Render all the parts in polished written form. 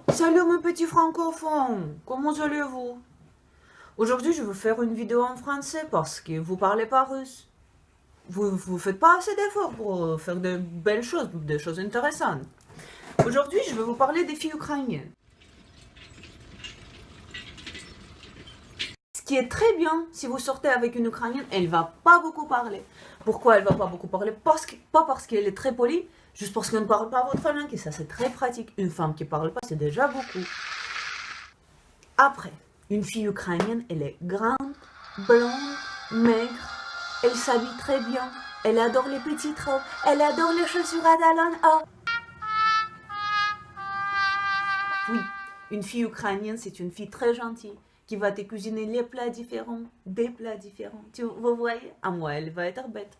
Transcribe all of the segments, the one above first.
Salut mes petits francophones, comment allez-vous? Aujourd'hui, je vais faire une vidéo en français parce que vous parlez pas russe. Vous faites pas assez d'efforts pour faire de belles choses, des choses intéressantes. Aujourd'hui, je vais vous parler des filles ukrainiennes. Ce qui est très bien, si vous sortez avec une Ukrainienne, elle va pas beaucoup parler. Pourquoi elle va pas beaucoup parler? Pas parce qu'elle est très polie, juste parce qu'elle ne parle pas votre langue et ça c'est très pratique. Une femme qui parle pas, c'est déjà beaucoup. Après, une fille ukrainienne, elle est grande, blonde, maigre, elle s'habille très bien, elle adore les petites robes, elle adore les chaussures à talons hauts. Oui, une fille ukrainienne, c'est une fille très gentille qui va te cuisiner les plats différents, des plats différents. Vous voyez? À moi, elle va être bête.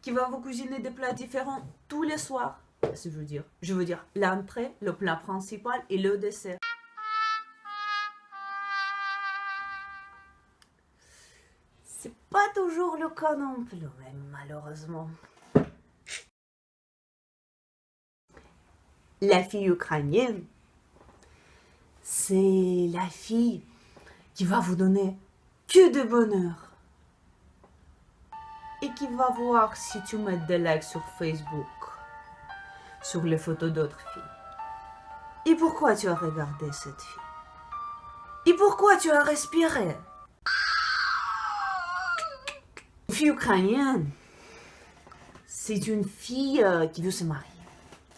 Qui va vous cuisiner des plats différents tous les soirs. Je veux dire l'entrée, le plat principal et le dessert. C'est pas toujours le cas non plus, même, malheureusement. La fille ukrainienne, c'est la fille qui va vous donner que de bonheur. Et qui va voir si tu mets des likes sur Facebook, sur les photos d'autres filles. Et pourquoi tu as regardé cette fille? Et pourquoi tu as respiré? Une fille ukrainienne, c'est une fille qui veut se marier.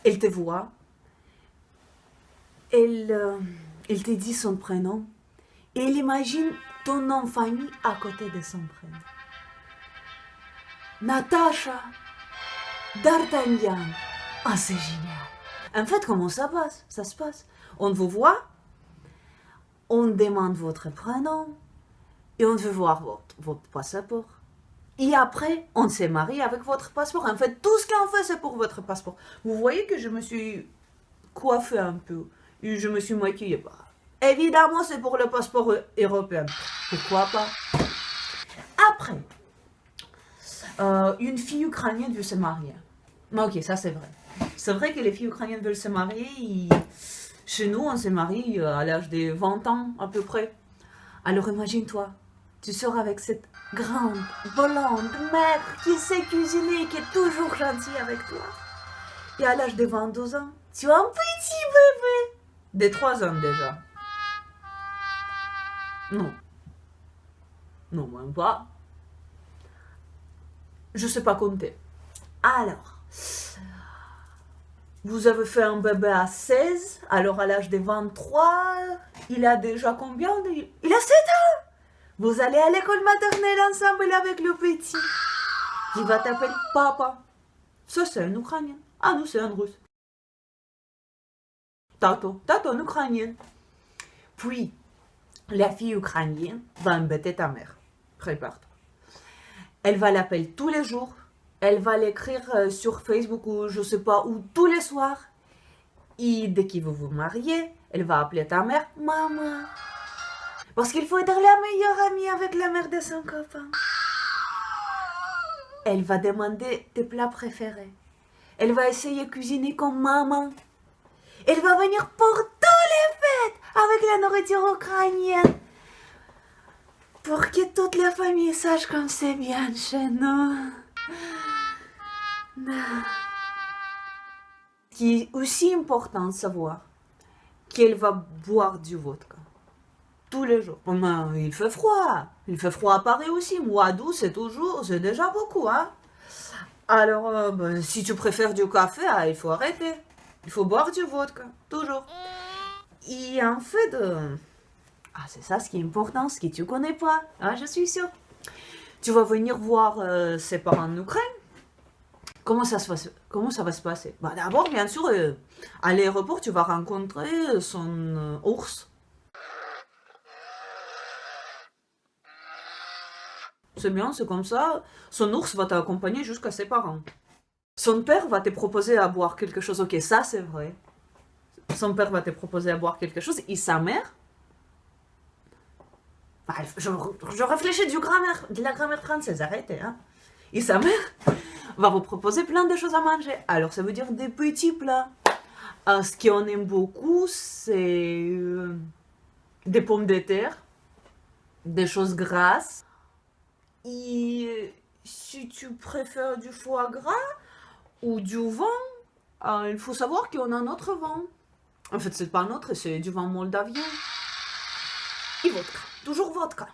Elle te voit, elle te dit son prénom et elle imagine ton nom de famille à côté de son prénom. Natacha, D'Artagnan. Ah, c'est génial. En fait, comment ça passe? Ça se passe. On vous voit, on demande votre prénom et on veut voir votre passeport. Et après, on se marie avec votre passeport. En fait, tout ce qu'on fait, c'est pour votre passeport. Vous voyez que je me suis coiffée un peu. Et je me suis maquillée. Évidemment, c'est pour le passeport européen. Pourquoi pas? Après, une fille ukrainienne veut se marier. Ok, ça c'est vrai. C'est vrai que les filles ukrainiennes veulent se marier. Chez nous, on se marie à l'âge de 20 ans à peu près. Alors imagine-toi, tu sors avec cette grande, blonde, maigre, qui sait cuisiner, qui est toujours gentille avec toi. Et à l'âge de 22 ans, tu as un petit bébé. De 3 ans déjà. Non. Non, même pas. Je sais pas compter. Alors, vous avez fait un bébé à 16, alors à l'âge de 23, il a déjà combien? Il a 7 ans. Vous allez à l'école maternelle ensemble avec le petit. Il va t'appeler papa. Ça, c'est un Ukrainien. Ah, nous, c'est un Russe. Tato, un Ukrainien. Puis, la fille ukrainienne va embêter ta mère. Prépare-toi. Elle va l'appeler tous les jours. Elle va l'écrire sur Facebook ou je sais pas où tous les soirs. Et dès que vous vous mariez, elle va appeler ta mère maman. Parce qu'il faut être la meilleure amie avec la mère de son copain. Elle va demander tes plats préférés. Elle va essayer de cuisiner comme maman. Elle va venir pour toutes les fêtes avec la nourriture ukrainienne. Pour que toute la famille sache comme c'est bien chez nous. Ce qui est aussi important de savoir qu'elle va boire du vodka tous les jours. Il fait froid. Il fait froid à Paris aussi. Mois d'août, c'est déjà beaucoup, hein. Alors, si tu préfères du café, il faut arrêter. Il faut boire du vodka, toujours. Et en fait, c'est ça ce qui est important, ce que tu connais pas, je suis sûre. Tu vas venir voir ses parents en Ukraine. Comment ça va se passer? D'abord, bien sûr, à l'aéroport, tu vas rencontrer son ours. C'est bien, c'est comme ça. Son ours va t'accompagner jusqu'à ses parents. Son père va te proposer à boire quelque chose. Ok, ça c'est vrai. Son père va te proposer à boire quelque chose. Et sa mère... je réfléchis de la grammaire française, arrêtez. Hein. Et sa mère va vous proposer plein de choses à manger. Alors ça veut dire des petits plats. Ce qu'on aime beaucoup, c'est des pommes de terre, des choses grasses. Et si tu préfères du foie gras ou du vin, il faut savoir qu'on a notre vin. En fait, c'est pas notre, c'est du vin moldavien. Et vodka. Toujours vodka.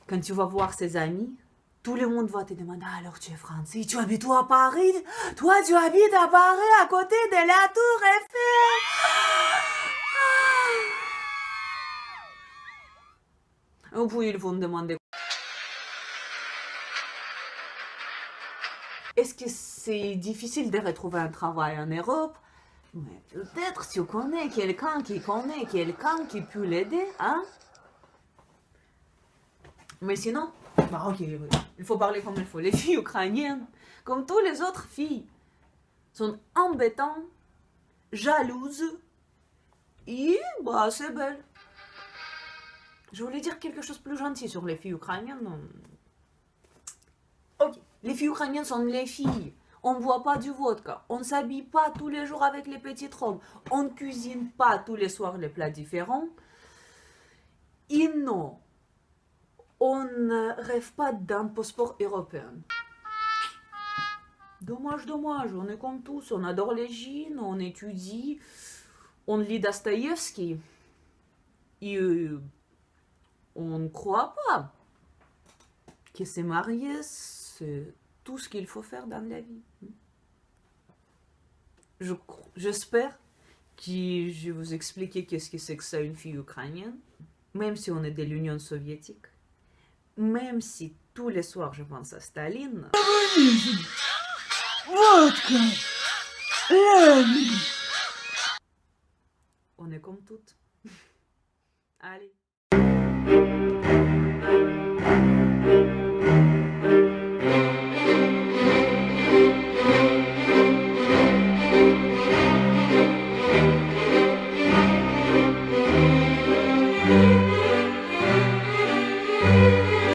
Quand tu vas voir ses amis, tout le monde va te demander, alors tu es français, tu habites où à Paris? Toi, tu habites à Paris, à côté de la Tour Eiffel. Et puis ils vont me demander, est-ce que c'est difficile de retrouver un travail en Europe? Mais peut-être tu connais quelqu'un qui peut l'aider, hein? Mais sinon, bah ok, il faut parler comme il faut. Les filles ukrainiennes, comme toutes les autres filles, sont embêtantes, jalouses et bah assez belles. Je voulais dire quelque chose de plus gentil sur les filles ukrainiennes. Ok, les filles ukrainiennes sont les filles. On ne boit pas du vodka, on ne s'habille pas tous les jours avec les petites robes, on ne cuisine pas tous les soirs les plats différents. Et non, on ne rêve pas d'un passeport européen. Dommage, dommage, on est comme tous, on adore les jeans, on étudie, on lit Dostoïevski. Et on ne croit pas que se marier, c'est tout ce qu'il faut faire dans la vie. J'espère que je vais vous expliquer qu'est-ce que c'est que ça une fille ukrainienne, même si on est de l'Union soviétique, même si tous les soirs je pense à Staline. Vodka! On est comme toutes. Allez.